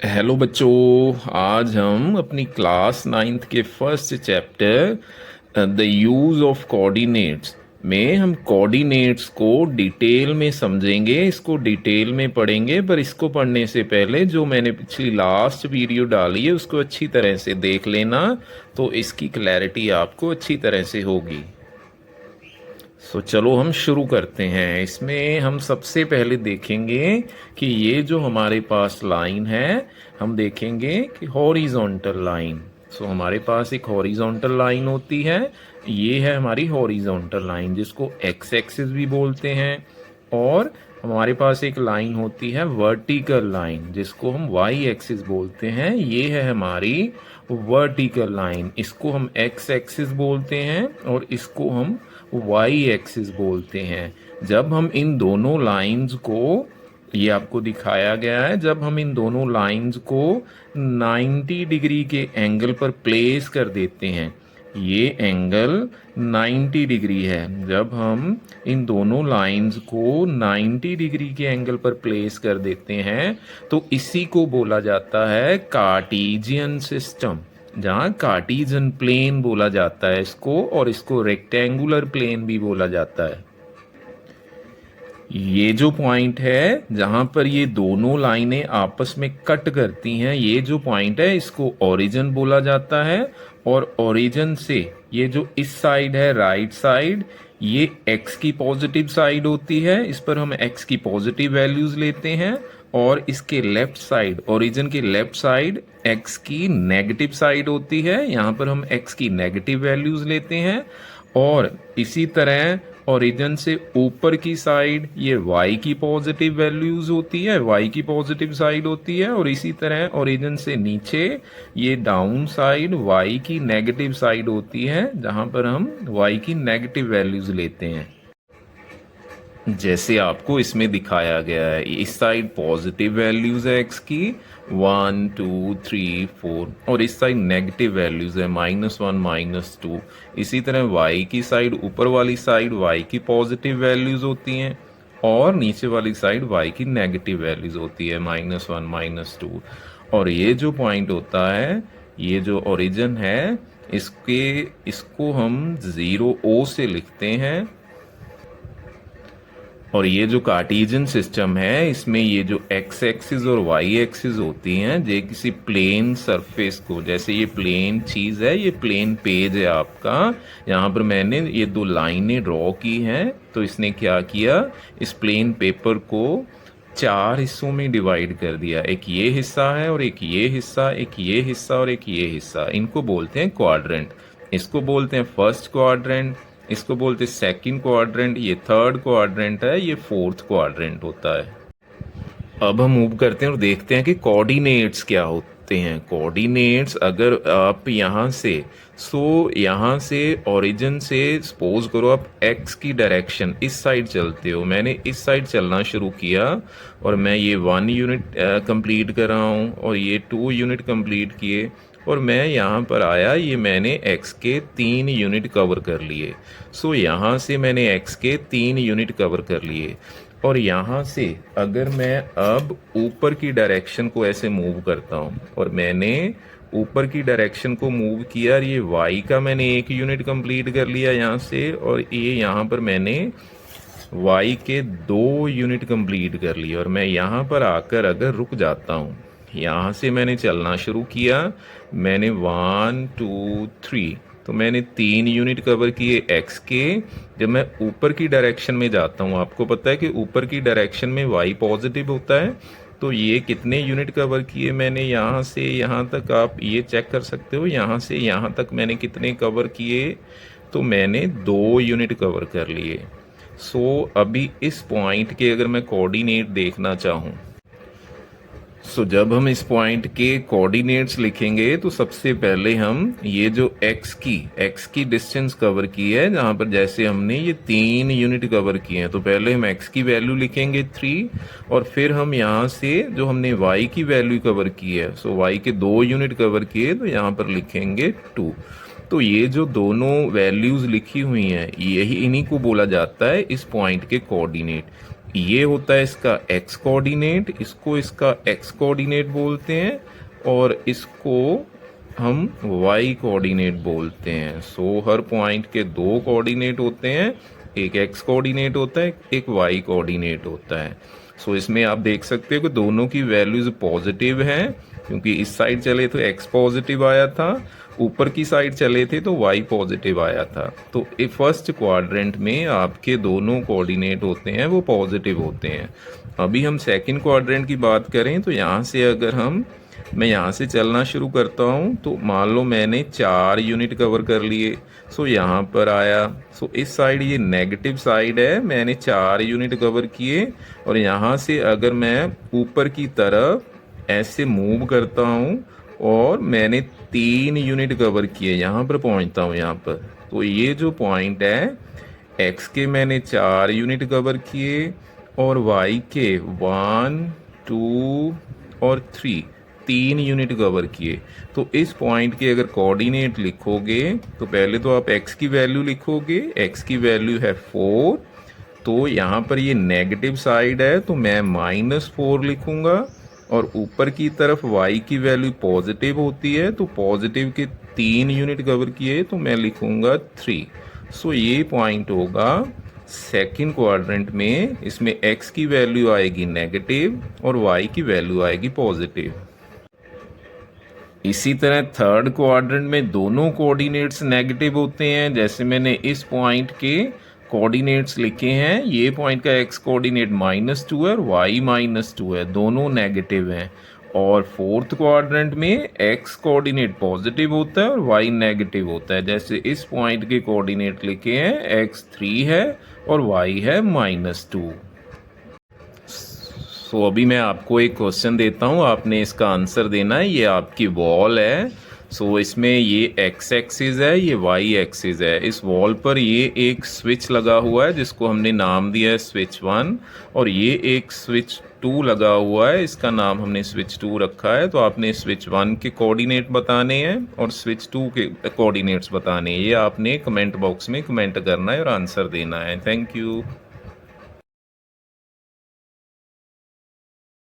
Hello बच्चों, आज हम अपनी क्लास नाइन्थ के first chapter the use of coordinates में हम कोऑर्डिनेट्स को डिटेल में समझेंगे। इसको डिटेल में पढ़ेंगे, पर इसको पढ़ने से पहले जो मैंने पिछली लास्ट वीडियो डाली है उसको अच्छी तरह से देख लेना, तो इसकी क्लैरिटी आपको अच्छी तरह से होगी। चलो हम शुरू करते हैं। इसमें हम सबसे पहले देखेंगे कि ये जो हमारे पास लाइन है, हम देखेंगे कि हॉरिजॉन्टल लाइन। हमारे पास एक हॉरिजॉन्टल लाइन होती है, ये है हमारी हॉरिजॉन्टल लाइन जिसको एक्स एक्सिस भी बोलते हैं। और हमारे पास एक लाइन होती है वर्टिकल लाइन जिसको हम वाई एक्सिस बोलते हैं, ये है हमारी वर्टिकल लाइन। इसको हम एक्स एक्सिस बोलते हैं और इसको हम वाई एक्सिस बोलते हैं। जब हम इन दोनों लाइंस को, ये आपको दिखाया गया है, जब हम इन दोनों लाइंस को 90 डिग्री के एंगल पर प्लेस कर देते हैं, ये एंगल 90 डिग्री है। जब हम इन दोनों लाइंस को 90 डिग्री के एंगल पर प्लेस कर देते हैं तो इसी को बोला जाता है कार्टेशियन सिस्टम, जहाँ कार्टेशियन प्लेन बोला जाता है इसको, और इसको रेक्टेंगुलर प्लेन भी बोला जाता है। ये जो पॉइंट है जहां पर ये दोनों लाइनें आपस में कट करती हैं, ये जो पॉइंट है इसको ओरिजिन बोला जाता है। और ओरिजिन से ये जो इस साइड है राइट साइड, ये x की पॉजिटिव साइड होती है, इस पर हम x की पॉजिटिव वैल्यूज लेते हैं। और इसके लेफ्ट साइड, ओरिजिन के लेफ्ट साइड x की नेगेटिव साइड होती है, यहाँ पर हम x की नेगेटिव वैल्यूज लेते हैं। और इसी तरह ओरिजिन से ऊपर की साइड ये y की पॉजिटिव वैल्यूज होती है, y की पॉजिटिव साइड होती है। और इसी तरह ओरिजिन से नीचे ये डाउन साइड y की नेगेटिव साइड होती है, जहां पर हम y की नेगेटिव वैल्यूज लेते हैं, जैसे आपको इसमें दिखाया गया है। इस साइड पॉजिटिव वैल्यूज है x की 1 2 3 4, और इस साइड नेगेटिव वैल्यूज है -1 -2। इसी तरह y की साइड, ऊपर वाली साइड y की पॉजिटिव वैल्यूज होती हैं और नीचे वाली साइड y की नेगेटिव वैल्यूज होती है -1 -2। और ये जो पॉइंट होता है, ये जो ओरिजिन है, इसको हम 0 से लिखते हैं। और ये जो कार्टेशियन सिस्टम है, इसमें ये जो एक्स एक्सिस और वाई एक्सिस होती हैं, ये किसी प्लेन सरफेस को, जैसे ये प्लेन चीज है, ये प्लेन पेज है आपका, यहाँ पर मैंने ये दो लाइनें ड्रॉ की हैं। तो इसने क्या किया, इस प्लेन पेपर को 4 हिस्सों में डिवाइड कर दिया। एक ये हिस्सा है और एक ये हिस्सा, एक ये हिस्सा और एक ये हिस्सा। इनको बोलते हैं क्वाड्रेंट। इसको बोलते हैं फर्स्ट क्वाड्रेंट, इसको बोलते हैं सेकंड क्वाड्रेंट, ये थर्ड क्वाड्रेंट है, ये फोर्थ क्वाड्रेंट होता है। अब हम मूव करते हैं और देखते हैं कि कोऑर्डिनेट्स क्या होते हैं। कोऑर्डिनेट्स, अगर आप यहाँ से, यहाँ से ओरिजिन से सपोज करो आप x की डायरेक्शन इस साइड चलते हो, मैंने इस साइड चलना शुरू किया और मैं ये 1 यूनिट कंप्लीट कर रहा हूँ और ये 2 यूनिट कंप्लीट किए, और मैं यहाँ पर आया, ये मैंने x के 3 यूनिट कवर कर लिए। यहाँ से मैंने x के 3 यूनिट कवर कर लिए। और यहाँ से अगर मैं अब ऊपर की डायरेक्शन को ऐसे मूव करता हूँ, और मैंने ऊपर की डायरेक्शन को मूव किया, और ये y का मैंने 1 यूनिट कंप्लीट कर लिया यहाँ से, और ये यहाँ पर मैंने y के 2 यूनिट कंप्लीट कर लिए। और मैं यहाँ पर आकर अगर रुक जाता हूँ, यहाँ से मैंने चलना शुरू किया, मैंने 1 2 3, तो मैंने 3 यूनिट कवर किए x के। जब मैं ऊपर की डायरेक्शन में जाता हूँ, आपको पता है कि ऊपर की डायरेक्शन में y पॉजिटिव होता है, तो ये कितने यूनिट कवर किए मैंने, यहाँ से यहाँ तक आप ये चेक कर सकते हो, यहाँ से यहाँ तक मैंने कितने कवर किए, तो मैंने 2 यूनिट कवर कर लिए। अभी इस पॉइंट के अगर मैं कोऑर्डिनेट देखना चाहूँ, जब हम इस पॉइंट के कोऑर्डिनेट्स लिखेंगे तो सबसे पहले हम ये जो x की डिस्टेंस कवर की है, जहां पर जैसे हमने ये 3 यूनिट कवर किए हैं, तो पहले हम x की वैल्यू लिखेंगे 3, और फिर हम यहाँ से जो हमने y की वैल्यू कवर की है, y के 2 यूनिट कवर किए, तो यहाँ पर लिखेंगे 2। तो ये जो दोनों वैल्यूज लिखी हुई हैं, यही इन्हीं को बोला जाता है इस पॉइंट के कोऑर्डिनेट। ये होता है इसका x कोऑर्डिनेट, इसको इसका x कोऑर्डिनेट बोलते हैं और इसको हम y कोऑर्डिनेट बोलते हैं। सो हर पॉइंट के दो कोऑर्डिनेट होते हैं, एक x कोऑर्डिनेट होता है, एक y कोऑर्डिनेट होता है। सो इसमें आप देख सकते हो कि दोनों की वैल्यूज पॉजिटिव हैं, क्योंकि इस साइड चले तो x पॉजिटिव आया था, ऊपर की साइड चले थे तो y पॉजिटिव आया था। तो फर्स्ट क्वाड्रेंट में आपके दोनों कोऑर्डिनेट होते हैं वो पॉजिटिव होते हैं। अभी हम सेकंड क्वाड्रेंट की बात करें तो यहाँ से अगर मैं यहाँ से चलना शुरू करता हूँ तो मान लो मैंने 4 यूनिट कवर कर लिए। सो यहाँ पर आया, सो इस साइड ये नेगेटिव साइड है, मैंने 4 यूनिट कवर किए और यहाँ से अगर मैं ऊपर की तरफ ऐसे मूव करता हूँ और मैंने 3 यूनिट कवर किए, यहाँ पर पहुँचता हूँ यहाँ पर, तो ये जो पॉइंट है एक्स के मैंने 4 यूनिट कवर किए और वाई के 1 2 और 3 यूनिट कवर किए। तो इस पॉइंट के अगर कोऑर्डिनेट लिखोगे तो पहले तो आप x की वैल्यू लिखोगे, x की वैल्यू है 4, तो यहाँ पर ये नेगेटिव साइड है तो मैं -4 लिखूंगा और ऊपर की तरफ y की वैल्यू पॉजिटिव होती है तो पॉजिटिव के 3 यूनिट कवर किए तो मैं लिखूंगा 3। सो ये पॉइंट होगा सेकंड क्वाड्रेंट में, इसमें x की वैल्यू आएगी नेगेटिव और y की वैल्यू आएगी पॉजिटिव। इसी तरह थर्ड क्वाड्रेंट में दोनों कोऑर्डिनेट्स नेगेटिव होते हैं, जैसे मैंने इस पॉइंट के कोऑर्डिनेट्स लिखे हैं, ये पॉइंट का x कोऑर्डिनेट -2 है और y -2 है, दोनों नेगेटिव हैं। और फोर्थ क्वाड्रेंट में x कोऑर्डिनेट पॉजिटिव होता है और y नेगेटिव होता है, जैसे इस पॉइंट के कोऑर्डिनेट लिखे हैं, x 3 है और y है -2। तो अभी मैं आपको एक क्वेश्चन देता हूँ, आपने इसका आंसर देना है। ये आपकी वॉल है, सो इसमें ये x एक्सिस है, ये y एक्सिस है। इस वॉल पर ये एक स्विच लगा हुआ है जिसको हमने नाम दिया है स्विच 1 और ये एक स्विच 2 लगा हुआ है, इसका नाम हमने स्विच 2 रखा है। तो आपने स्विच 1 के कोऑर्डिनेट बताने हैं और स्विच 2 के कोऑर्डिनेट्स बताने हैं। ये आपने कमेंट बॉक्स में कमेंट करना है और आंसर देना है। Thank you.